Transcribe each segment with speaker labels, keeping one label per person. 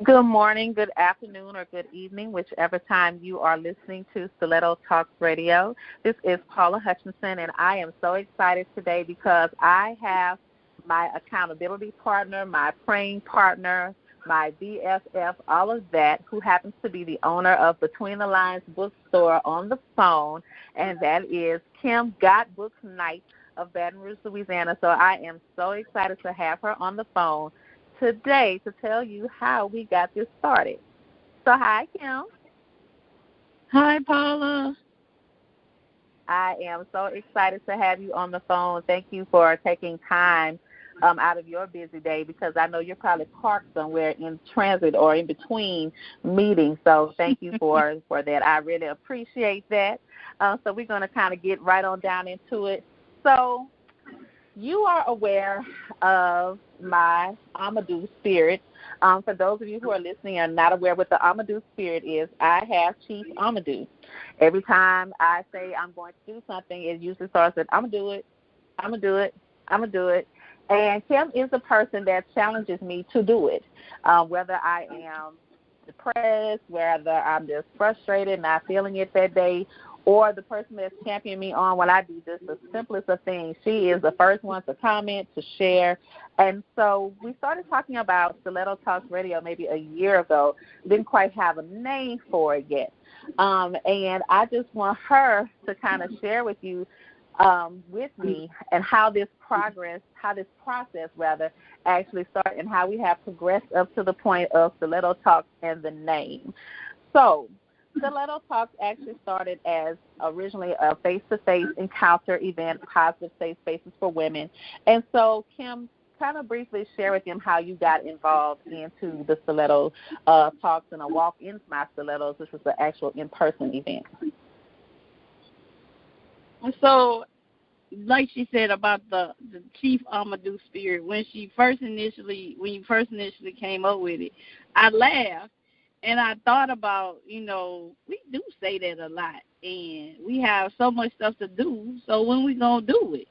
Speaker 1: Good morning, good afternoon, or good evening, whichever time you are listening to Stiletto Talks Radio. This is Paula Hutchinson, and I am so excited today because I have my accountability partner, my praying partner, my BFF, all of that, who happens to be the owner of Between the Lines Bookstore on the phone, and that is Kim Got Books Knight of Baton Rouge, Louisiana. So I am so excited to have her on the phone today to tell you how we got this started. So hi, Kim.
Speaker 2: Hi, Paula.
Speaker 1: I am so excited to have you on the phone. Thank you for taking time out of your busy day, because I know you're probably parked somewhere in transit or in between meetings. So thank you for that. I really appreciate that. So we're going to kind of get right on down into it. So you are aware of my Amadou spirit. For those of you who are listening and not aware what the Amadou spirit is, I have Chief Amadou. Every time I say I'm going to do something, it usually starts with, I'm going to do it, I'm going to do it, I'm going to do it. And Kim is the person that challenges me to do it, whether I am depressed, whether I'm just frustrated, not feeling it that day, or the person that's championing me on when I do just the simplest of things. She is the first one to comment, to share. And so we started talking about Stiletto Talks Radio maybe a year ago. Didn't quite have a name for it yet. And I just want her to kind of share with you, with me, and how this process actually started, and how we have progressed up to the point of Stiletto Talks and the name. So Stiletto Talks actually started as originally a face-to-face encounter event, positive safe spaces for women. And so, Kim, kind of briefly share with them how you got involved into the Stiletto Talks and a walk into my Stilettos, which was the actual in-person event.
Speaker 2: So, like she said about the Chief Amadou spirit, when you first initially came up with it, I laughed. And I thought about, we do say that a lot, and we have so much stuff to do, so when we going to do it?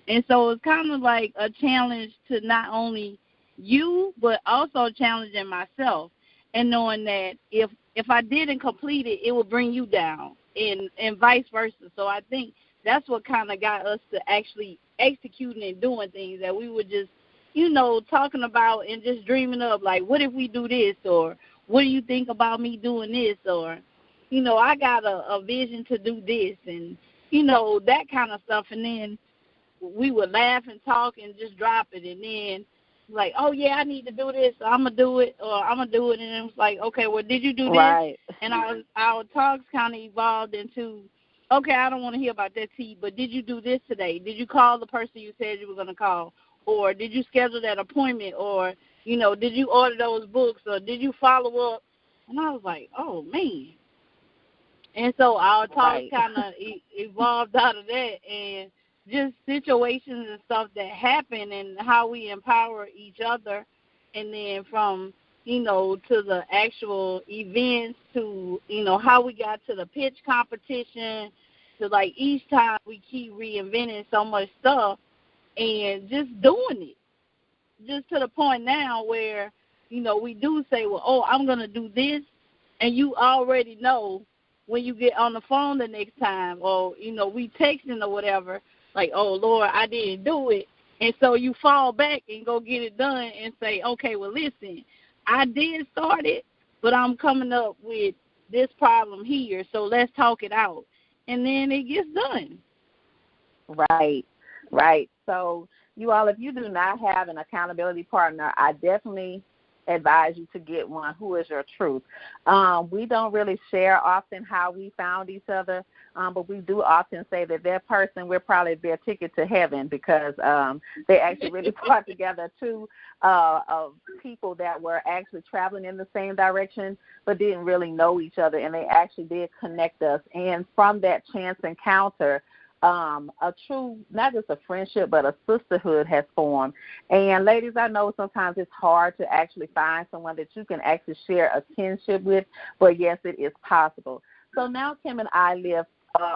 Speaker 2: And so it's kind of like a challenge to not only you, but also challenging myself, and knowing that if I didn't complete it, it would bring you down, and vice versa. So I think that's what kind of got us to actually executing and doing things that we were just, talking about and just dreaming of, like, what if we do this, or what do you think about me doing this? Or, I got a vision to do this, and, that kind of stuff. And then we would laugh and talk and just drop it. And then, like, oh, yeah, I need to do this, so I'm going to do it, or I'm going to do it. And it was like, okay, well, did you do this?
Speaker 1: Right.
Speaker 2: And our talks kind of evolved into, okay, I don't want to hear about that tea, but did you do this today? Did you call the person you said you were going to call? Or did you schedule that appointment? Or, did you order those books, or did you follow up? And I was like, oh, man. And so our talk kind of evolved out of that, and just situations and stuff that happen and how we empower each other. And then from, to the actual events to, how we got to the pitch competition, to like each time we keep reinventing so much stuff and just doing it. Just to the point now where, we do say, well, oh, I'm going to do this, and you already know when you get on the phone the next time, or, we texting or whatever, like, oh, Lord, I didn't do it. And so you fall back and go get it done and say, okay, well, listen, I did start it, but I'm coming up with this problem here, so let's talk it out. And then it gets done.
Speaker 1: Right. So, you all, if you do not have an accountability partner, I definitely advise you to get one who is your truth. We don't really share often how we found each other, but we do often say that person, we're probably their ticket to heaven, because they actually really brought together two of people that were actually traveling in the same direction but didn't really know each other, and they actually did connect us. And from that chance encounter, a true, not just a friendship, but a sisterhood has formed. And ladies, I know sometimes it's hard to actually find someone that you can actually share a kinship with, but yes, it is possible. So now Kim and I live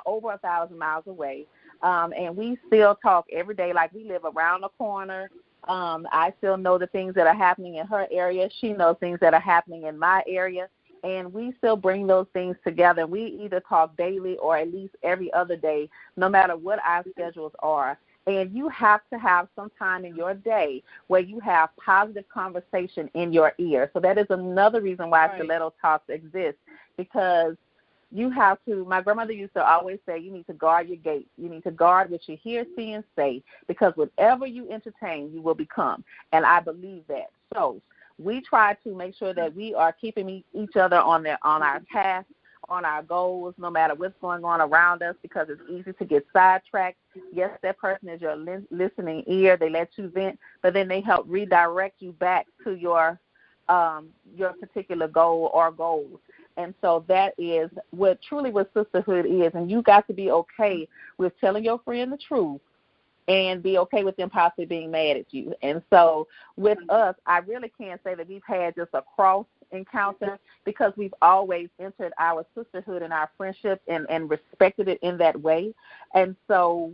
Speaker 1: over 1,000 miles away, and we still talk every day like we live around the corner. I still know the things that are happening in her area. She knows things that are happening in my area. And we still bring those things together. We either talk daily or at least every other day, no matter what our schedules are. And you have to have some time in your day where you have positive conversation in your ear. So that is another reason why Stiletto Talks exists, because you have to, my grandmother used to always say, you need to guard your gate. You need to guard what you hear, see, and say, because whatever you entertain, you will become. And I believe that. So we try to make sure that we are keeping each other on our tasks, on our goals, no matter what's going on around us, because it's easy to get sidetracked. Yes, that person is your listening ear. They let you vent, but then they help redirect you back to your particular goal or goals. And so that is what sisterhood is. And you got to be okay with telling your friend the truth and be okay with them possibly being mad at you. And so with us, I really can't say that we've had just a cross encounter, because we've always entered our sisterhood and our friendship and respected it in that way. And so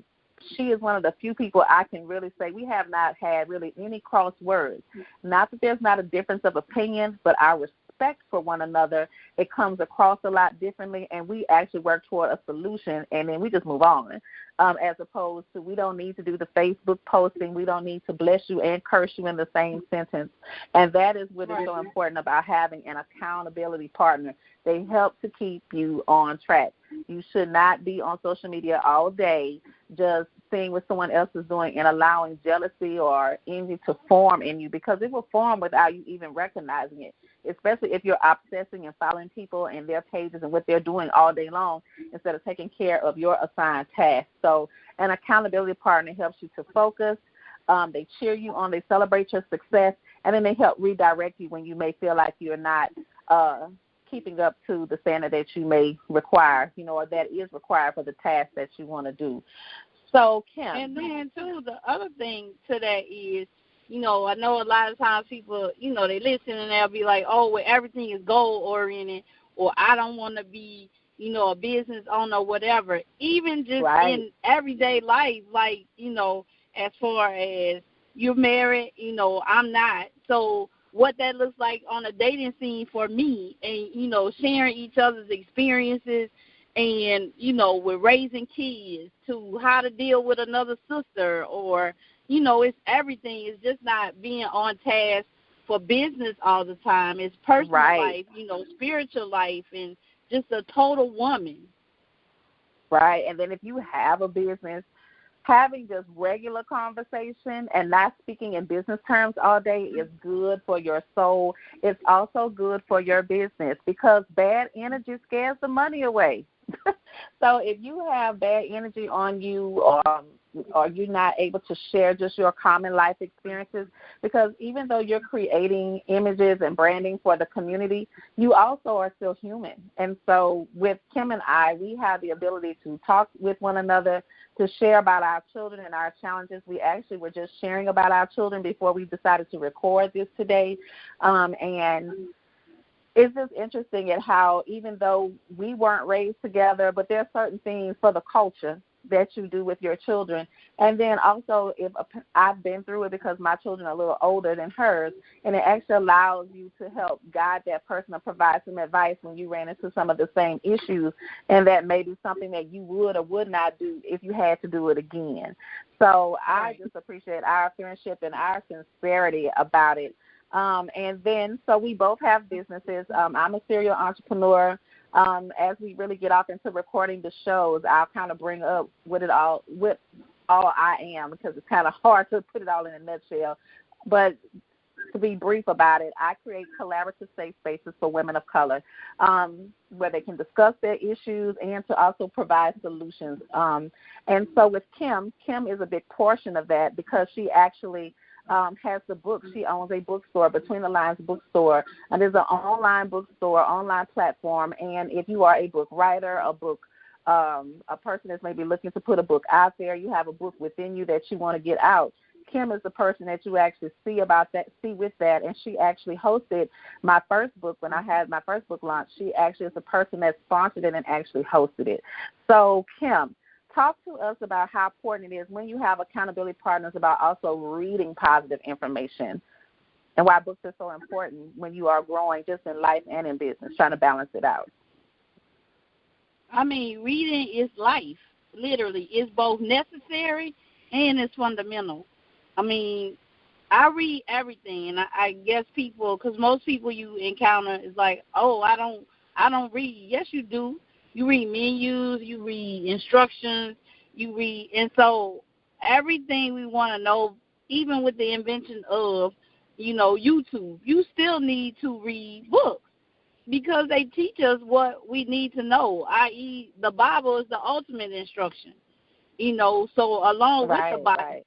Speaker 1: she is one of the few people I can really say we have not had really any cross words. Not that there's not a difference of opinion, but our respect for one another, it comes across a lot differently, and we actually work toward a solution, and then we just move on. As opposed to, we don't need to do the Facebook posting. We don't need to bless you and curse you in the same sentence. And that is what is so important about having an accountability partner. They help to keep you on track. You should not be on social media all day just seeing what someone else is doing and allowing jealousy or envy to form in you, because it will form without you even recognizing it, especially if you're obsessing and following people and their pages and what they're doing all day long instead of taking care of your assigned task. So an accountability partner helps you to focus. They cheer you on. They celebrate your success. And then they help redirect you when you may feel like you're not keeping up to the standard that you may require, or that is required for the task that you want to do. So, Kim.
Speaker 2: And then, too, the other thing to that is, I know a lot of times people, they listen and they'll be like, oh, well, everything is goal-oriented, or I don't want to be, a business owner or whatever. Even just in everyday life, like, as far as you're married, I'm not. So what that looks like on a dating scene for me and, sharing each other's experiences and, with raising kids to how to deal with another sister or, it's everything. It's just not being on task for business all the time. It's personal life, spiritual life, and just a total woman.
Speaker 1: Right. And then if you have a business, having just regular conversation and not speaking in business terms all day is good for your soul. It's also good for your business, because bad energy scares the money away. So if you have bad energy on you, or you're not able to share just your common life experiences, because even though you're creating images and branding for the community, you also are still human. And so with Kim and I, we have the ability to talk with one another, to share about our children and our challenges. We actually were just sharing about our children before we decided to record this today. And it's just interesting at how, even though we weren't raised together, but there are certain things for the culture that you do with your children. And then also, if I've been through it because my children are a little older than hers, and it actually allows you to help guide that person or provide some advice when you ran into some of the same issues, and that may be something that you would or would not do if you had to do it again. So I just appreciate our friendship and our sincerity about it. And then, so we both have businesses. I'm a serial entrepreneur. As we really get off into recording the shows, I'll kind of bring up what all I am, because it's kind of hard to put it all in a nutshell. But to be brief about it, I create collaborative safe spaces for women of color, where they can discuss their issues and to also provide solutions. And so with Kim is a big portion of that, because she actually has the book. She owns a bookstore, Between the Lines Bookstore, and there's an online bookstore, online platform. And if you are a book writer, a person that's maybe looking to put a book out there, you have a book within you that you want to get out, Kim is the person that you actually see with that. And she actually hosted my first book when I had my first book launch. She actually is the person that sponsored it and actually hosted it. So, Kim, talk to us about how important it is when you have accountability partners about also reading positive information and why books are so important when you are growing just in life and in business, trying to balance it out.
Speaker 2: I mean, reading is life, literally. It's both necessary and it's fundamental. I mean, I read everything, and I guess people, because most people you encounter is like, oh, I don't read. Yes, you do. You read menus, you read instructions, you read, and so everything we want to know, even with the invention of, YouTube, you still need to read books because they teach us what we need to know, i.e. the Bible is the ultimate instruction, so along with the Bible.
Speaker 1: Right.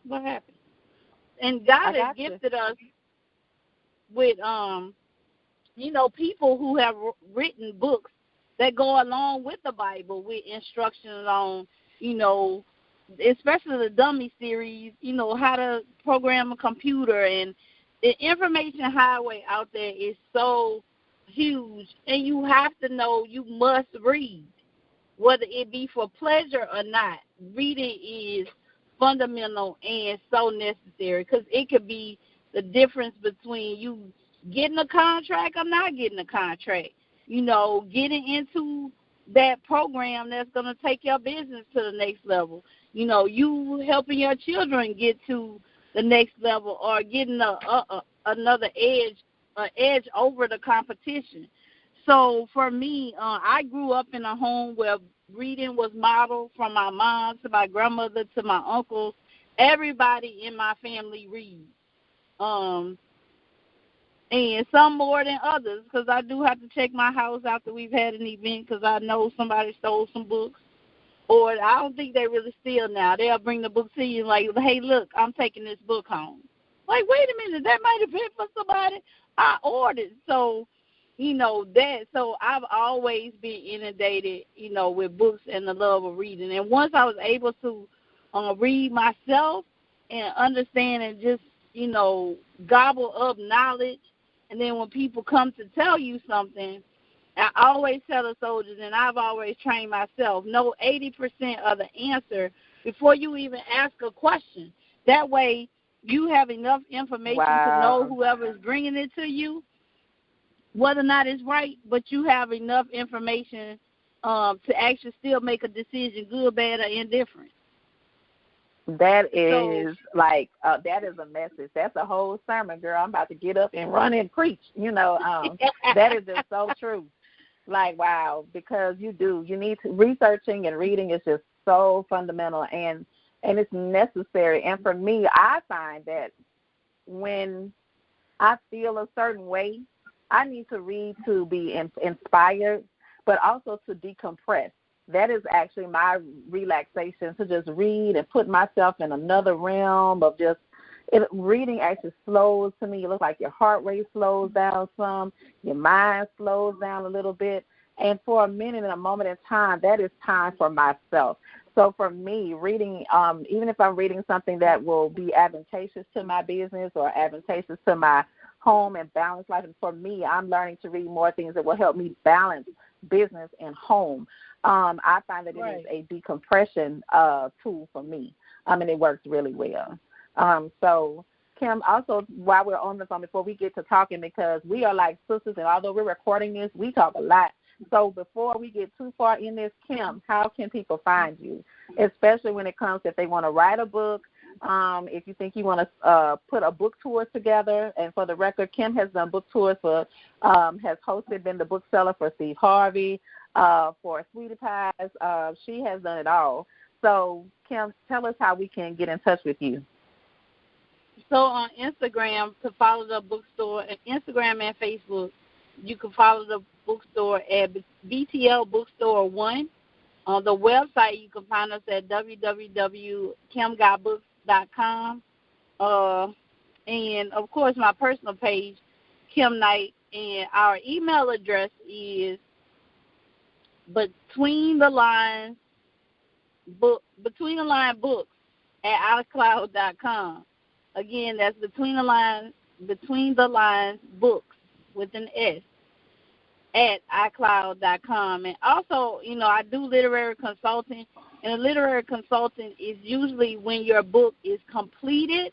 Speaker 2: What happened? And God has gifted us with, people who have written books that go along with the Bible with instructions on, especially the dummy series, how to program a computer. And the information highway out there is so huge, and you have to know you must read, whether it be for pleasure or not. Reading is fundamental and so necessary because it could be the difference between you getting a contract or not getting a contract, getting into that program that's going to take your business to the next level, you helping your children get to the next level or getting another edge over the competition. So for me, I grew up in a home where reading was modeled from my mom to my grandmother to my uncles. Everybody in my family reads, and some more than others, because I do have to check my house after we've had an event because I know somebody stole some books. Or I don't think they really steal now. They'll bring the book to you like, hey, look, I'm taking this book home. Like, wait a minute, that might have been for somebody I ordered. So, so I've always been inundated, with books and the love of reading. And once I was able to read myself and understand and just, gobble up knowledge, and then when people come to tell you something, I always tell the soldiers, and I've always trained myself, know 80% of the answer before you even ask a question. That way you have enough information to know whoever is bringing it to you, whether or not it's right, but you have enough information to actually still make a decision, good, bad, or indifferent.
Speaker 1: That is that is a message. That's a whole sermon, girl. I'm about to get up and run and preach. That is just so true. Like, wow, because you need to, researching and reading is just so fundamental and it's necessary. And for me, I find that when I feel a certain way, I need to read to be inspired, but also to decompress. That is actually my relaxation, to just read and put myself in another realm of just reading actually slows to me. It looks like your heart rate slows down some, your mind slows down a little bit. And for a minute and a moment in time, that is time for myself. So for me, reading, even if I'm reading something that will be advantageous to my business or advantageous to my home and balance life, and for me, I'm learning to read more things that will help me balance business and home. I find that it is a decompression tool for me, and it works really well. So, Kim, also, while we're on the phone, before we get to talking, because we are like sisters, and although we're recording this, we talk a lot. So before we get too far in this, Kim, how can people find you, especially when it comes if they want to write a book, if you think you want to put a book tour together? And for the record, Kim has done book tours for, has hosted, been the bookseller for Steve Harvey, for Sweetie Pies. She has done it all. So, Kim, tell us how we can get in touch with you.
Speaker 2: So on Instagram, to follow the bookstore, Instagram and Facebook, you can follow the bookstore at BTL Bookstore 1. On the website, you can find us at www.kimgotbooks.com. And, of course, my personal page, Kim Knight, and our email address is Between the Lines Books at iCloud.com. Again, that's Between the Lines Between the Lines Books with an S at iCloud.com. And also, I do literary consulting, and a literary consultant is usually when your book is completed.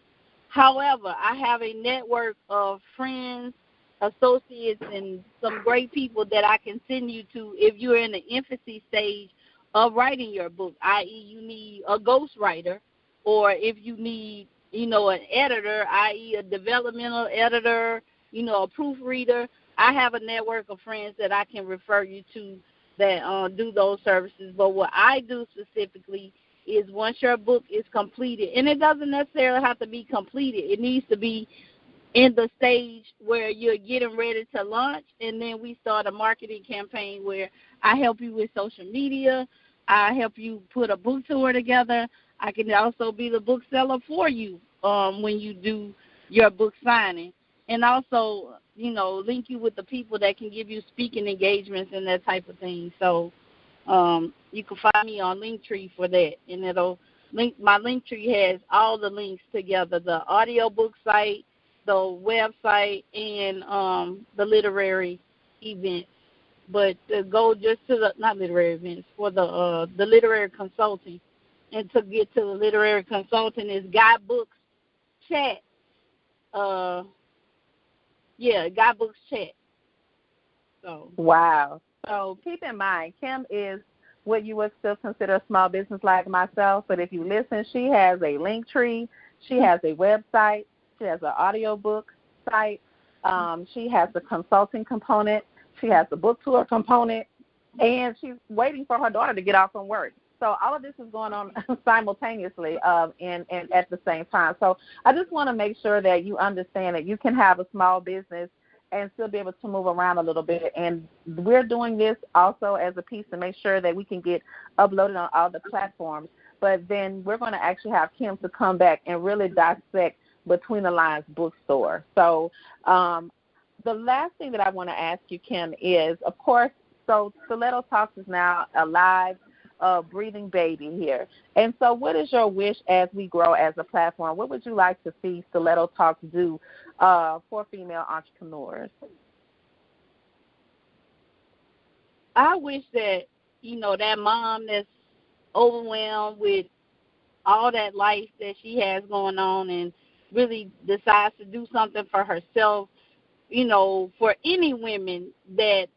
Speaker 2: However, I have a network of friends, associates, and some great people that I can send you to if you're in the infancy stage of writing your book, i.e. you need a ghostwriter, or if you need, an editor, i.e. a developmental editor, a proofreader. I have a network of friends that I can refer you to that do those services. But what I do specifically is once your book is completed, and it doesn't necessarily have to be completed. It needs to be in the stage where you're getting ready to launch, and then we start a marketing campaign where I help you with social media. I help you put a book tour together. I can also be the bookseller for you when you do your book signing. And also, link you with the people that can give you speaking engagements and that type of thing. So you can find me on Linktree for that. And my Linktree has all the links together, the audiobook site, the website, and the literary events. But to go just to the, not literary events, for the literary consulting. And to get to the literary consulting is Guy Books Chat. Guy Books Chat. So.
Speaker 1: Wow. So keep in mind, Kim is what you would still consider a small business like myself, but if you listen, she has a Linktree, she has a website, she has an audiobook site, she has the consulting component, she has the book tour component, and she's waiting for her daughter to get off from work. So all of this is going on simultaneously and at the same time. So I just want to make sure that you understand that you can have a small business and still be able to move around a little bit. And we're doing this also as a piece to make sure that we can get uploaded on all the platforms. But then we're going to actually have Kim to come back and really dissect Between the Lines Bookstore. So the last thing that I want to ask you, Kim, is, of course, so Stiletto Talks is now a live breathing baby here. And so what is your wish as we grow as a platform? What would you like to see Stiletto Talks do for female entrepreneurs?
Speaker 2: I wish that, that mom that's overwhelmed with all that life that she has going on and really decides to do something for herself, for any women that,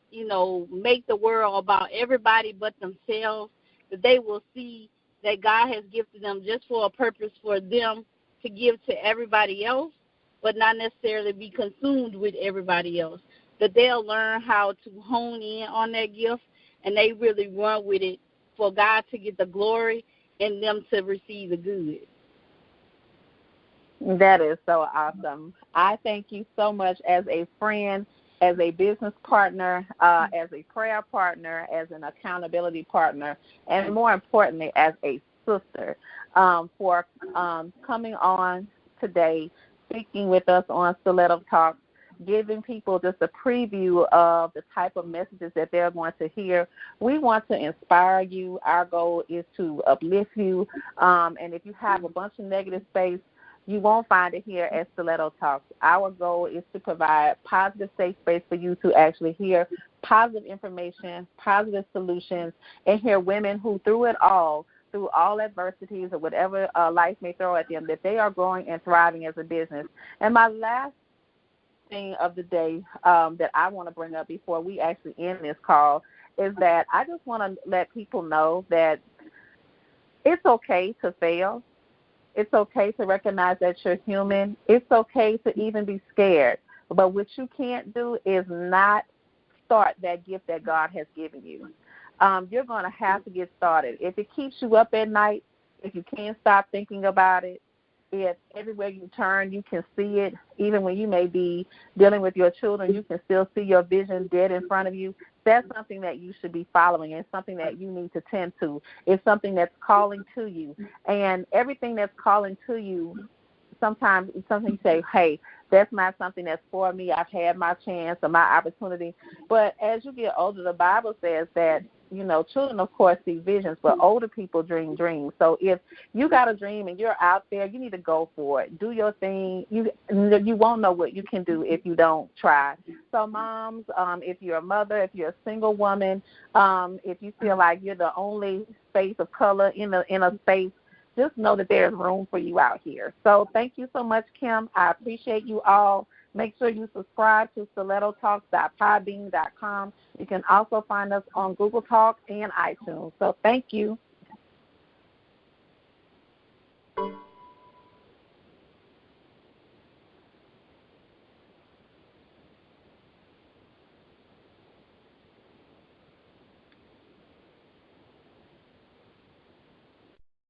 Speaker 2: make the world about everybody but themselves, that they will see that God has gifted them just for a purpose for them to give to everybody else, but not necessarily be consumed with everybody else. That they'll learn how to hone in on that gift, and they really run with it for God to get the glory and them to receive the good.
Speaker 1: That is so awesome. I thank you so much as a friend, as a business partner, as a prayer partner, as an accountability partner, and more importantly, as a sister, for coming on today, speaking with us on Stiletto Talks, giving people just a preview of the type of messages that they're going to hear. We want to inspire you. Our goal is to uplift you. And if you have a bunch of negative space, you won't find it here at Stiletto Talks. Our goal is to provide positive safe space for you to actually hear positive information, positive solutions, and hear women who through all adversities or whatever life may throw at them, that they are growing and thriving as a business. And my last thing of the day that I want to bring up before we actually end this call is that I just want to let people know that it's okay to fail. It's okay to recognize that you're human. It's okay to even be scared. But what you can't do is not start that gift that God has given you. You're going to have to get started. If it keeps you up at night, if you can't stop thinking about it, if everywhere you turn you can see it, even when you may be dealing with your children, you can still see your vision dead in front of you, that's something that you should be following. It's something that you need to tend to. It's something that's calling to you. And everything that's calling to you, sometimes it's something you say, hey, that's not something that's for me. I've had my chance or my opportunity. But as you get older, the Bible says that children, of course, see visions, but older people dream dreams. So if you got a dream and you're out there, you need to go for it. Do your thing. You won't know what you can do if you don't try. So moms, if you're a mother, if you're a single woman, if you feel like you're the only space of color in a space, just know that there's room for you out here. So thank you so much, Kim. I appreciate you all. Make sure you subscribe to stilettotalks.podbean.com. You can also find us on Google Talk and iTunes. So thank you.